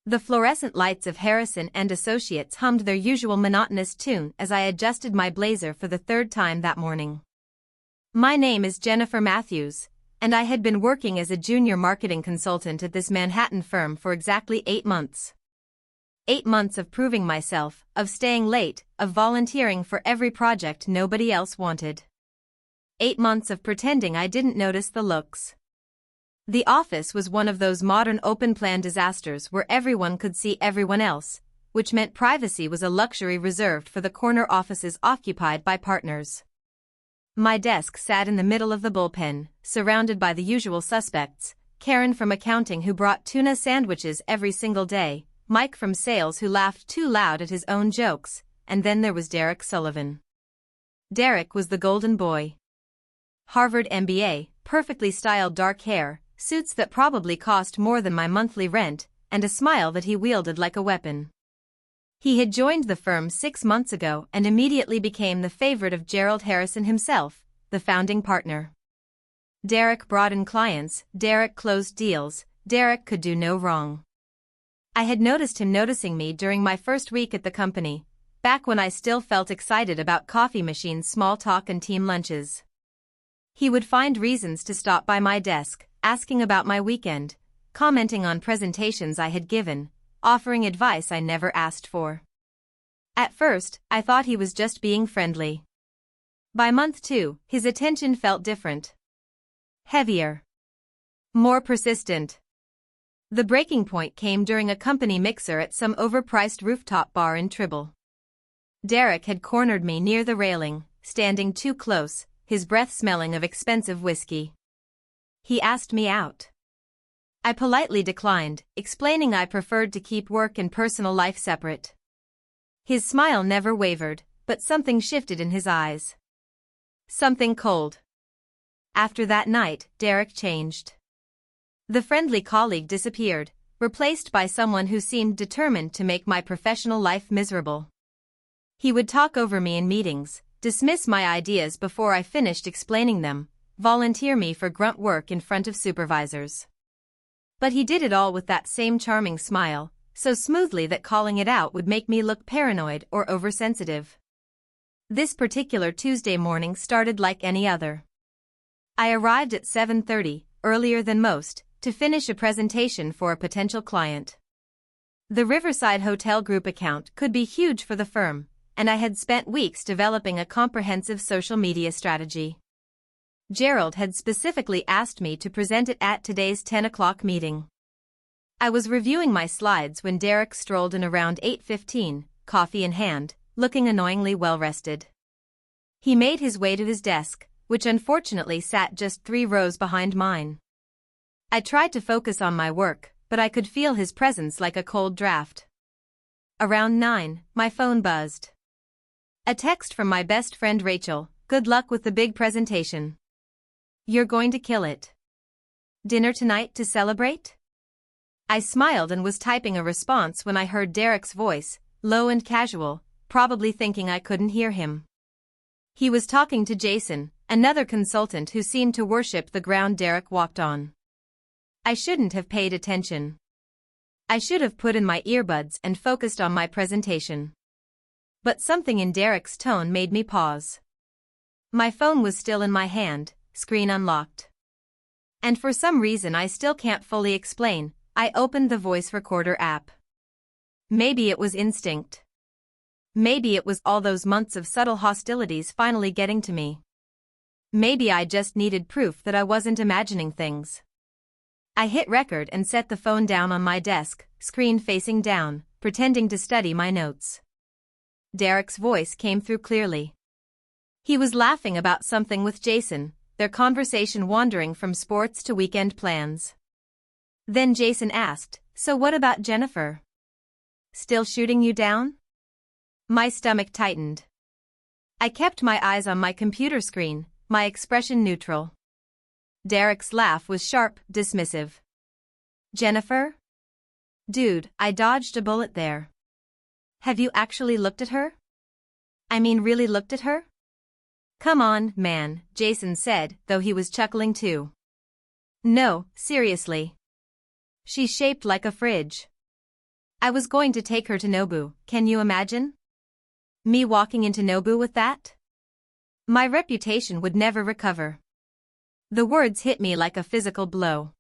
The fluorescent lights of Harrison and Associates hummed their usual monotonous tune as I adjusted my blazer for the third time that morning. My name is Jennifer Matthews, and I had been working as a junior marketing consultant at this Manhattan firm for exactly 8 months. 8 months of proving myself, of staying late, of volunteering for every project nobody else wanted. 8 months of pretending I didn't notice the looks. The office was one of those modern open-plan disasters where everyone could see everyone else, which meant privacy was a luxury reserved for the corner offices occupied by partners. My desk sat in the middle of the bullpen, surrounded by the usual suspects: Karen from accounting who brought tuna sandwiches every single day, Mike from sales who laughed too loud at his own jokes, and then there was Derek Sullivan. Derek was the golden boy. Harvard MBA, perfectly styled dark hair, suits that probably cost more than my monthly rent, and a smile that he wielded like a weapon. He had joined the firm 6 months ago and immediately became the favorite of Gerald Harrison himself, the founding partner. Derek brought in clients, Derek closed deals, Derek could do no wrong. I had noticed him noticing me during my first week at the company, back when I still felt excited about coffee machines, small talk and team lunches. He would find reasons to stop by my desk, asking about my weekend, commenting on presentations I had given, offering advice I never asked for. At first, I thought he was just being friendly. By month 2, his attention felt different. Heavier. More persistent. The breaking point came during a company mixer at some overpriced rooftop bar in Tribble. Derek had cornered me near the railing, standing too close, his breath smelling of expensive whiskey. He asked me out. I politely declined, explaining I preferred to keep work and personal life separate. His smile never wavered, but something shifted in his eyes. Something cold. After that night, Derek changed. The friendly colleague disappeared, replaced by someone who seemed determined to make my professional life miserable. He would talk over me in meetings, dismiss my ideas before I finished explaining them, volunteer me for grunt work in front of supervisors. But he did it all with that same charming smile, so smoothly that calling it out would make me look paranoid or oversensitive. This particular Tuesday morning started like any other. I arrived at 7:30, earlier than most, to finish a presentation for a potential client. The Riverside Hotel Group account could be huge for the firm, and I had spent weeks developing a comprehensive social media strategy. Gerald had specifically asked me to present it at today's 10 o'clock meeting. I was reviewing my slides when Derek strolled in around 8:15, coffee in hand, looking annoyingly well-rested. He made his way to his desk, which unfortunately sat just 3 rows behind mine. I tried to focus on my work, but I could feel his presence like a cold draft. Around 9, my phone buzzed. A text from my best friend Rachel: "Good luck with the big presentation. You're going to kill it. Dinner tonight to celebrate?" I smiled and was typing a response when I heard Derek's voice, low and casual, probably thinking I couldn't hear him. He was talking to Jason, another consultant who seemed to worship the ground Derek walked on. I shouldn't have paid attention. I should have put in my earbuds and focused on my presentation. But something in Derek's tone made me pause. My phone was still in my hand, screen unlocked. And for some reason I still can't fully explain, I opened the voice recorder app. Maybe it was instinct. Maybe it was all those months of subtle hostilities finally getting to me. Maybe I just needed proof that I wasn't imagining things. I hit record and set the phone down on my desk, screen facing down, pretending to study my notes. Derek's voice came through clearly. He was laughing about something with Jason, their conversation wandering from sports to weekend plans. Then Jason asked, "So what about Jennifer? Still shooting you down?" My stomach tightened. I kept my eyes on my computer screen, my expression neutral. Derek's laugh was sharp, dismissive. "Jennifer? Dude, I dodged a bullet there. Have you actually looked at her? I mean, really looked at her?" "Come on, man," Jason said, though he was chuckling too. "No, seriously. She's shaped like a fridge. I was going to take her to Nobu, can you imagine? Me walking into Nobu with that? My reputation would never recover. The words hit me like a physical blow.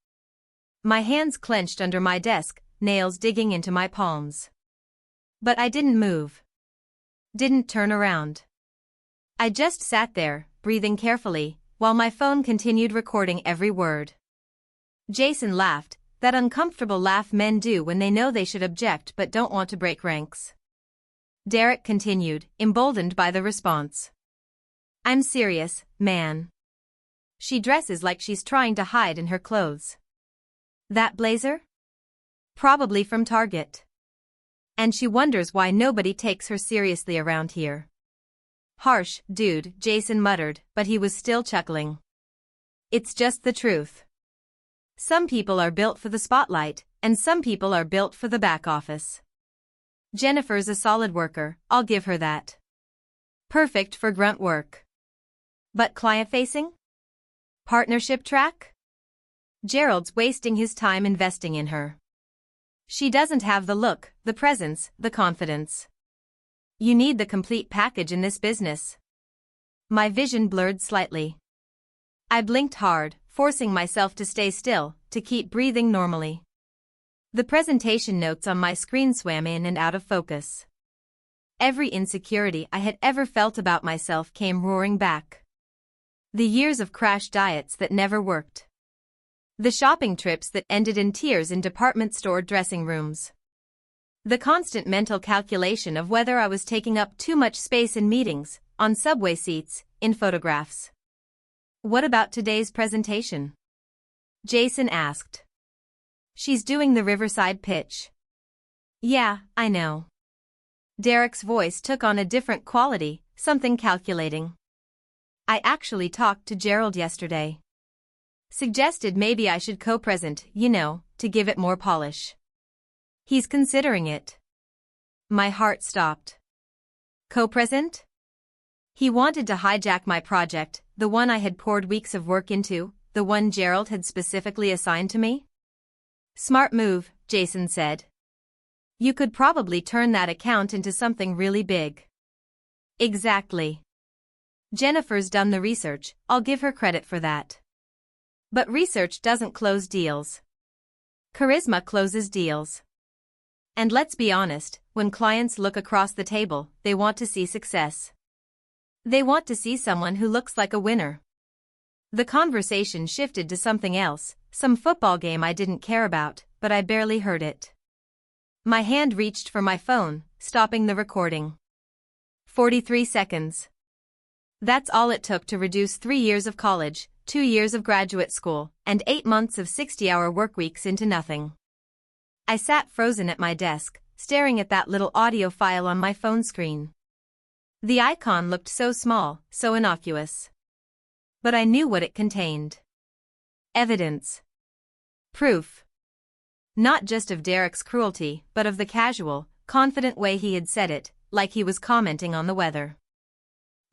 My hands clenched under my desk, nails digging into my palms. But I didn't move. Didn't turn around. I just sat there, breathing carefully, while my phone continued recording every word. Jason laughed, that uncomfortable laugh men do when they know they should object but don't want to break ranks. Derek continued, emboldened by the response. I'm serious, man. She dresses like she's trying to hide in her clothes. That blazer? Probably from Target. And she wonders why nobody takes her seriously around here. Harsh, dude, Jason muttered, but he was still chuckling. It's just the truth. Some people are built for the spotlight, and some people are built for the back office. Jennifer's a solid worker, I'll give her that. Perfect for grunt work. But client-facing? Partnership track? Gerald's wasting his time investing in her. She doesn't have the look, the presence, the confidence. You need the complete package in this business. My vision blurred slightly. I blinked hard, forcing myself to stay still, to keep breathing normally. The presentation notes on my screen swam in and out of focus. Every insecurity I had ever felt about myself came roaring back. The years of crash diets that never worked. The shopping trips that ended in tears in department store dressing rooms. The constant mental calculation of whether I was taking up too much space in meetings, on subway seats, in photographs. What about today's presentation? Jason asked. She's doing the Riverside pitch. Yeah, I know. Derek's voice took on a different quality, something calculating. I actually talked to Gerald yesterday. Suggested maybe I should co-present, to give it more polish. He's considering it. My heart stopped. Co-present? He wanted to hijack my project, the one I had poured weeks of work into, the one Gerald had specifically assigned to me? Smart move, Jason said. You could probably turn that account into something really big. Exactly. Jennifer's done the research, I'll give her credit for that. But research doesn't close deals. Charisma closes deals. And let's be honest, when clients look across the table, they want to see success. They want to see someone who looks like a winner. The conversation shifted to something else, some football game I didn't care about, but I barely heard it. My hand reached for my phone, stopping the recording. 43 seconds. That's all it took to reduce 3 years of college, 2 years of graduate school, and 8 months of 60-hour workweeks into nothing. I sat frozen at my desk, staring at that little audio file on my phone screen. The icon looked so small, so innocuous. But I knew what it contained. Evidence. Proof. Not just of Derek's cruelty, but of the casual, confident way he had said it, like he was commenting on the weather.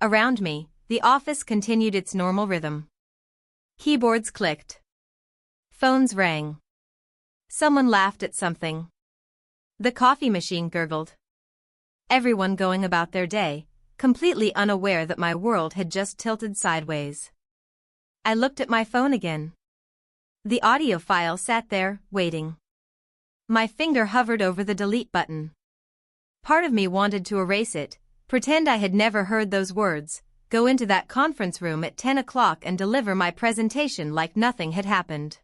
Around me, the office continued its normal rhythm. Keyboards clicked. Phones rang. Someone laughed at something. The coffee machine gurgled. Everyone going about their day, completely unaware that my world had just tilted sideways. I looked at my phone again. The audio file sat there, waiting. My finger hovered over the delete button. Part of me wanted to erase it, pretend I had never heard those words, go into that conference room at 10 o'clock and deliver my presentation like nothing had happened.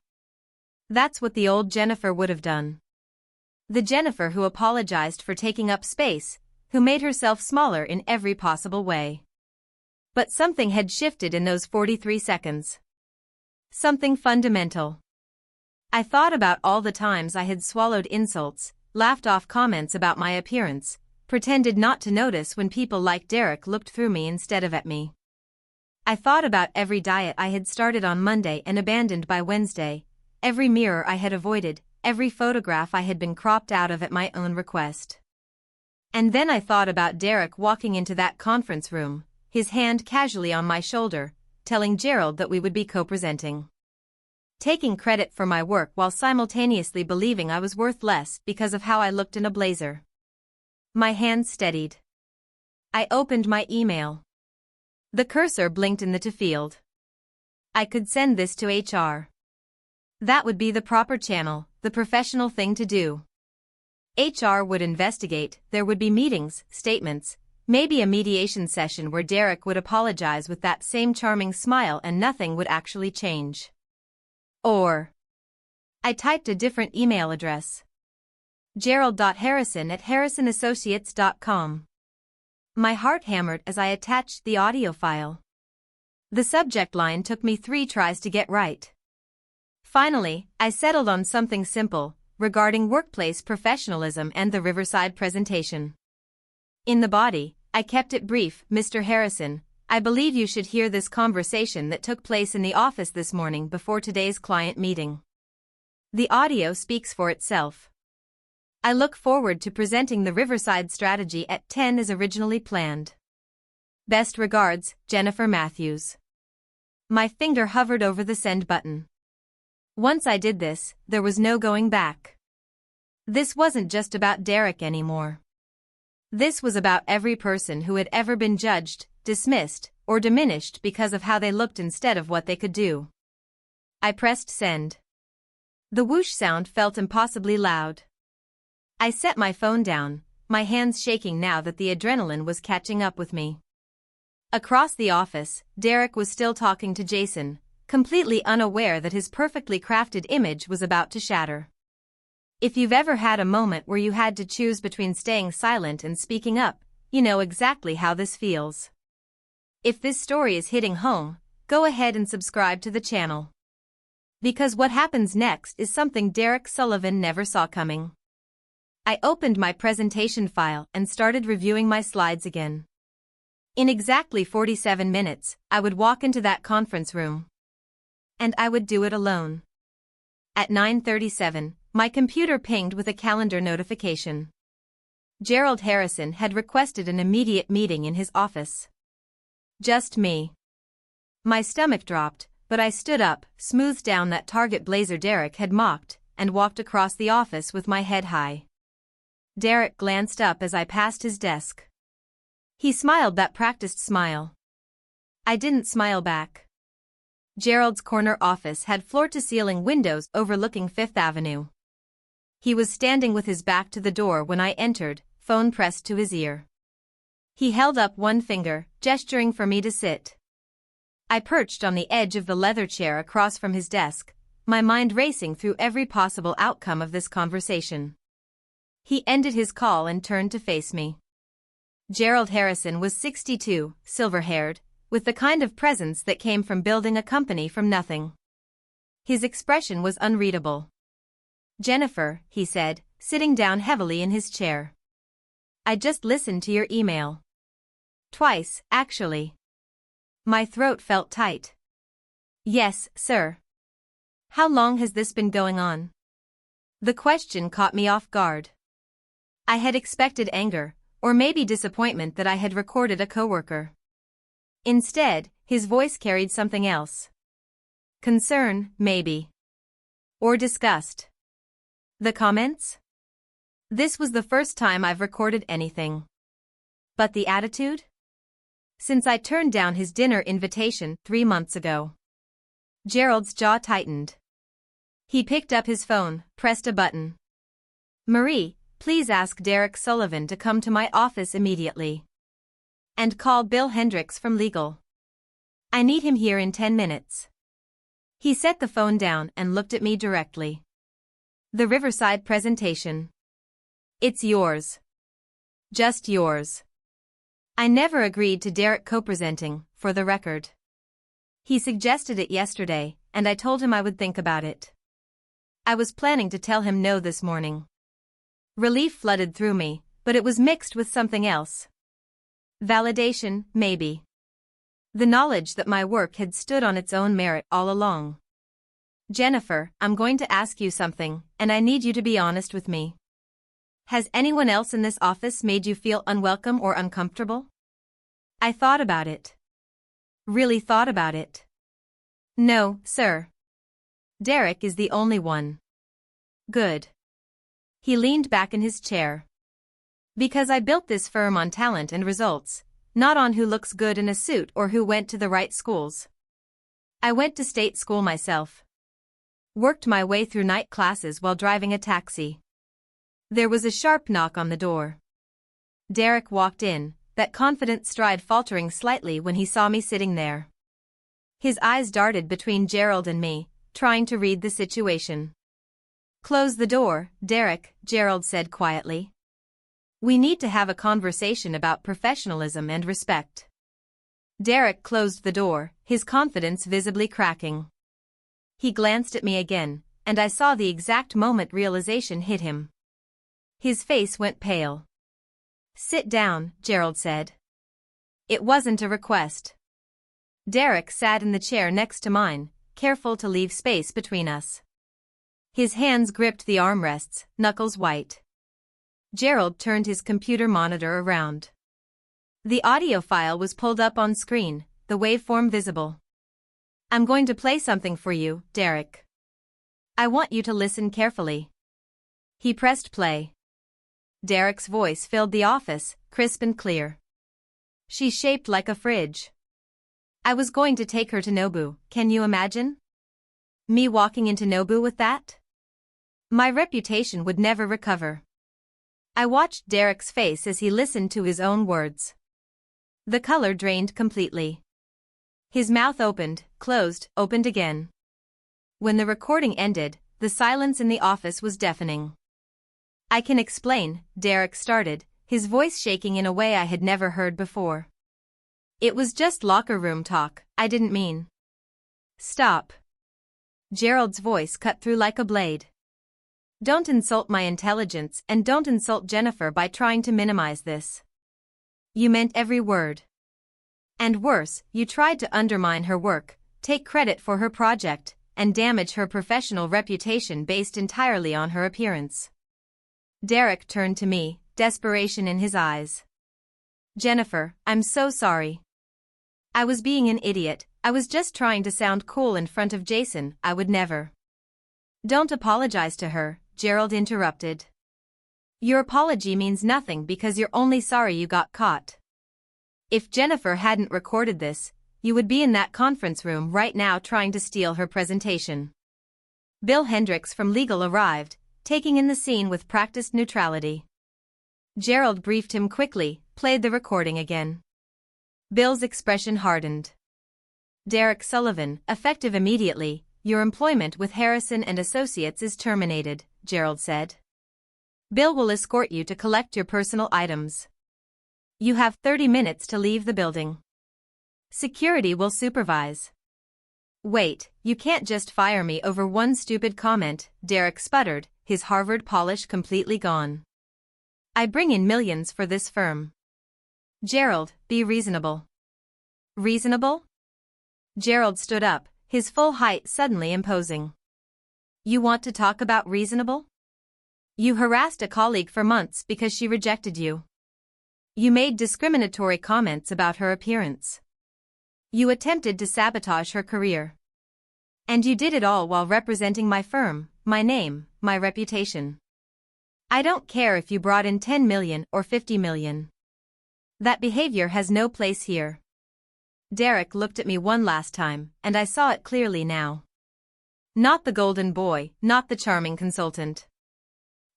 That's what the old Jennifer would have done. The Jennifer who apologized for taking up space, who made herself smaller in every possible way. But something had shifted in those 43 seconds. Something fundamental. I thought about all the times I had swallowed insults, laughed off comments about my appearance, pretended not to notice when people like Derek looked through me instead of at me. I thought about every diet I had started on Monday and abandoned by Wednesday, every mirror I had avoided, every photograph I had been cropped out of at my own request. And then I thought about Derek walking into that conference room, his hand casually on my shoulder, telling Gerald that we would be co-presenting. taking credit for my work while simultaneously believing I was worth less because of how I looked in a blazer. My hands steadied. I opened my email. The cursor blinked in the to field. I could send this to HR. That would be the proper channel, the professional thing to do. HR would investigate, there would be meetings, statements, maybe a mediation session where Derek would apologize with that same charming smile and nothing would actually change. Or I typed a different email address. gerald.harrison@harrisonassociates.com. My heart hammered as I attached the audio file. The subject line took me 3 tries to get right. Finally, I settled on something simple, regarding workplace professionalism and the Riverside presentation. In the body, I kept it brief. Mr. Harrison, I believe you should hear this conversation that took place in the office this morning before today's client meeting. The audio speaks for itself. I look forward to presenting the Riverside strategy at 10 as originally planned. Best regards, Jennifer Matthews. My finger hovered over the send button. Once I did this, there was no going back. This wasn't just about Derek anymore. This was about every person who had ever been judged, dismissed, or diminished because of how they looked instead of what they could do. I pressed send. The whoosh sound felt impossibly loud. I set my phone down, my hands shaking now that the adrenaline was catching up with me. Across the office, Derek was still talking to Jason, completely unaware that his perfectly crafted image was about to shatter. If you've ever had a moment where you had to choose between staying silent and speaking up, you know exactly how this feels. If this story is hitting home, go ahead and subscribe to the channel. Because what happens next is something Derek Sullivan never saw coming. I opened my presentation file and started reviewing my slides again. In exactly 47 minutes, I would walk into that conference room. And I would do it alone. At 9:37, my computer pinged with a calendar notification. Gerald Harrison had requested an immediate meeting in his office. Just me. My stomach dropped, but I stood up, smoothed down that Target blazer Derek had mocked, and walked across the office with my head high. Derek glanced up as I passed his desk. He smiled that practiced smile. I didn't smile back. Gerald's corner office had floor-to-ceiling windows overlooking Fifth Avenue. He was standing with his back to the door when I entered, phone pressed to his ear. He held up one finger, gesturing for me to sit. I perched on the edge of the leather chair across from his desk, my mind racing through every possible outcome of this conversation. He ended his call and turned to face me. Gerald Harrison was 62, silver-haired, with the kind of presence that came from building a company from nothing. His expression was unreadable. "Jennifer," he said, sitting down heavily in his chair. "I just listened to your email. Twice, actually." My throat felt tight. "Yes, sir." "How long has this been going on?" The question caught me off guard. I had expected anger, or maybe disappointment that I had recorded a coworker. Instead, his voice carried something else. Concern, maybe. Or disgust. The comments? This was the first time I've recorded anything. But the attitude? Since I turned down his dinner invitation 3 months ago. Gerald's jaw tightened. He picked up his phone, pressed a button. "Marie, please ask Derek Sullivan to come to my office immediately. And call Bill Hendricks from legal. I need him here in 10 minutes. He set the phone down and looked at me directly. "The Riverside presentation. It's yours. Just yours." I never agreed to Derek co-presenting, for the record. He suggested it yesterday, and I told him I would think about it. I was planning to tell him no this morning. Relief flooded through me, but it was mixed with something else. Validation, maybe. The knowledge that my work had stood on its own merit all along. "Jennifer, I'm going to ask you something, and I need you to be honest with me. Has anyone else in this office made you feel unwelcome or uncomfortable?" I thought about it. Really thought about it. "No, sir." Derek is the only one. Good. He leaned back in his chair. Because I built this firm on talent and results, not on who looks good in a suit or who went to the right schools. I went to state school myself. Worked my way through night classes while driving a taxi. There was a sharp knock on the door. Derek walked in, that confident stride faltering slightly when he saw me sitting there. His eyes darted between Gerald and me, trying to read the situation. "Close the door, Derek," Gerald said quietly. "We need to have a conversation about professionalism and respect." Derek closed the door, his confidence visibly cracking. He glanced at me again, and I saw the exact moment realization hit him. His face went pale. "Sit down," Gerald said. It wasn't a request. Derek sat in the chair next to mine, careful to leave space between us. His hands gripped the armrests, knuckles white. Gerald turned his computer monitor around. The audio file was pulled up on screen, the waveform visible. "I'm going to play something for you, Derek. I want you to listen carefully." He pressed play. Derek's voice filled the office, crisp and clear. "She's shaped like a fridge. I was going to take her to Nobu, can you imagine? Me walking into Nobu with that? My reputation would never recover." I watched Derek's face as he listened to his own words. The color drained completely. His mouth opened, closed, opened again. When the recording ended, the silence in the office was deafening. "I can explain," Derek started, his voice shaking in a way I had never heard before. "It was just locker room talk, I didn't mean." "Stop." Gerald's voice cut through like a blade. "Don't insult my intelligence and don't insult Jennifer by trying to minimize this. You meant every word. And worse, you tried to undermine her work, take credit for her project, and damage her professional reputation based entirely on her appearance." Derek turned to me, desperation in his eyes. "Jennifer, I'm so sorry. I was being an idiot, I was just trying to sound cool in front of Jason, I would never." "Don't apologize to her," Gerald interrupted. "Your apology means nothing because you're only sorry you got caught. If Jennifer hadn't recorded this, you would be in that conference room right now trying to steal her presentation." Bill Hendricks from legal arrived, taking in the scene with practiced neutrality. Gerald briefed him quickly, played the recording again. Bill's expression hardened. "Derek Sullivan, effective immediately, your employment with Harrison and Associates is terminated," Gerald said. "Bill will escort you to collect your personal items. You have 30 minutes to leave the building. Security will supervise." "Wait, you can't just fire me over one stupid comment," Derek sputtered, his Harvard polish completely gone. "I bring in millions for this firm." "Gerald, be reasonable." "Reasonable?" Gerald stood up, his full height suddenly imposing. "You want to talk about reasonable? You harassed a colleague for months because she rejected you. You made discriminatory comments about her appearance. You attempted to sabotage her career. And you did it all while representing my firm, my name, my reputation. I don't care if you brought in 10 million or 50 million. That behavior has no place here." Derek looked at me one last time, and I saw it clearly now. Not the golden boy, not the charming consultant.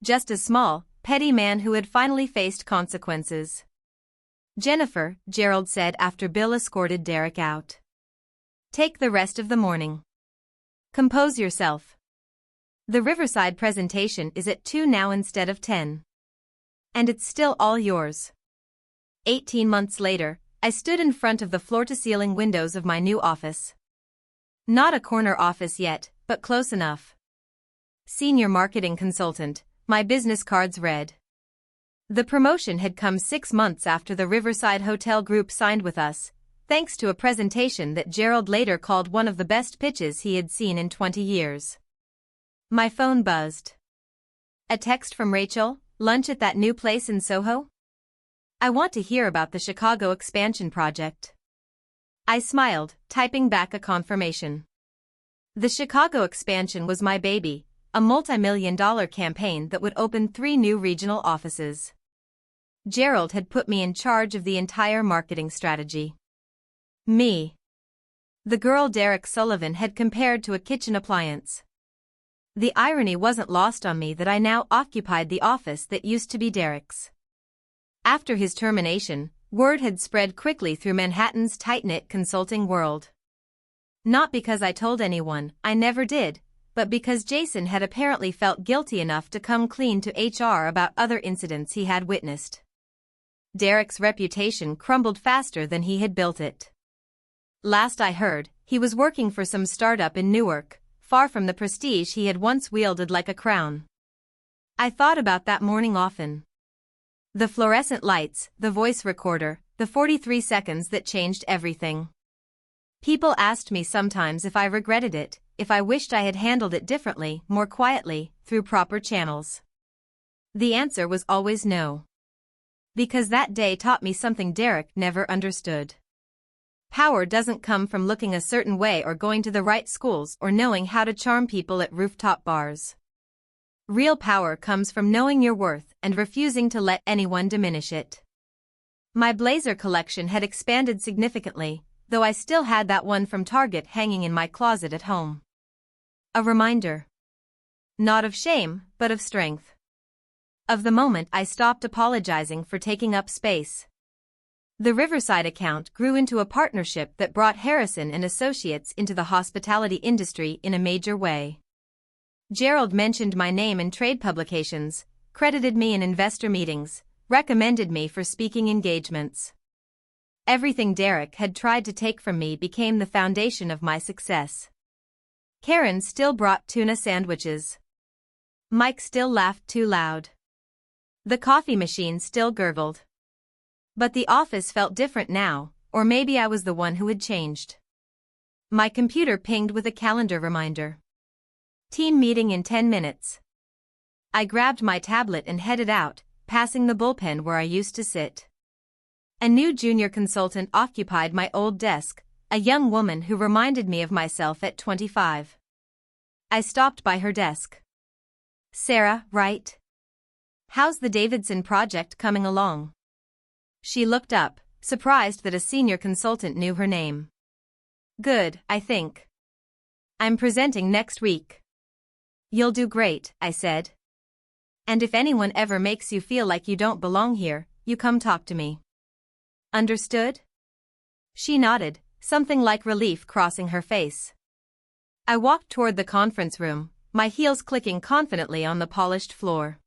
Just a small, petty man who had finally faced consequences. "Jennifer," Gerald said after Bill escorted Derek out. "Take the rest of the morning. Compose yourself. The Riverside presentation is at 2 now instead of 10. And it's still all yours." 18 months later, I stood in front of the floor-to-ceiling windows of my new office. Not a corner office yet, but close enough. Senior marketing consultant, my business cards read. The promotion had come 6 months after the Riverside Hotel Group signed with us, thanks to a presentation that Gerald later called one of the best pitches he had seen in 20 years. My phone buzzed. A text from Rachel, "Lunch at that new place in Soho? I want to hear about the Chicago expansion project." I smiled, typing back a confirmation. The Chicago expansion was my baby, a multi-million-dollar campaign that would open 3 new regional offices. Gerald had put me in charge of the entire marketing strategy. Me. The girl Derek Sullivan had compared to a kitchen appliance. The irony wasn't lost on me that I now occupied the office that used to be Derek's. After his termination, word had spread quickly through Manhattan's tight-knit consulting world. Not because I told anyone, I never did, but because Jason had apparently felt guilty enough to come clean to HR about other incidents he had witnessed. Derek's reputation crumbled faster than he had built it. Last I heard, he was working for some startup in Newark, far from the prestige he had once wielded like a crown. I thought about that morning often. The fluorescent lights, the voice recorder, the 43 seconds that changed everything. People asked me sometimes if I regretted it, if I wished I had handled it differently, more quietly, through proper channels. The answer was always no. Because that day taught me something Derek never understood. Power doesn't come from looking a certain way or going to the right schools or knowing how to charm people at rooftop bars. Real power comes from knowing your worth and refusing to let anyone diminish it. My blazer collection had expanded significantly, though I still had that one from Target hanging in my closet at home. A reminder. Not of shame, but of strength. Of the moment I stopped apologizing for taking up space. The Riverside account grew into a partnership that brought Harrison and Associates into the hospitality industry in a major way. Gerald mentioned my name in trade publications, credited me in investor meetings, recommended me for speaking engagements. Everything Derek had tried to take from me became the foundation of my success. Karen still brought tuna sandwiches. Mike still laughed too loud. The coffee machine still gurgled. But the office felt different now, or maybe I was the one who had changed. My computer pinged with a calendar reminder. Team meeting in 10 minutes. I grabbed my tablet and headed out, passing the bullpen where I used to sit. A new junior consultant occupied my old desk, a young woman who reminded me of myself at 25. I stopped by her desk. Sarah, right? How's the Davidson project coming along? She looked up, surprised that a senior consultant knew her name. Good, I think. I'm presenting next week. You'll do great, I said. And if anyone ever makes you feel like you don't belong here, you come talk to me. Understood? She nodded, something like relief crossing her face. I walked toward the conference room, my heels clicking confidently on the polished floor.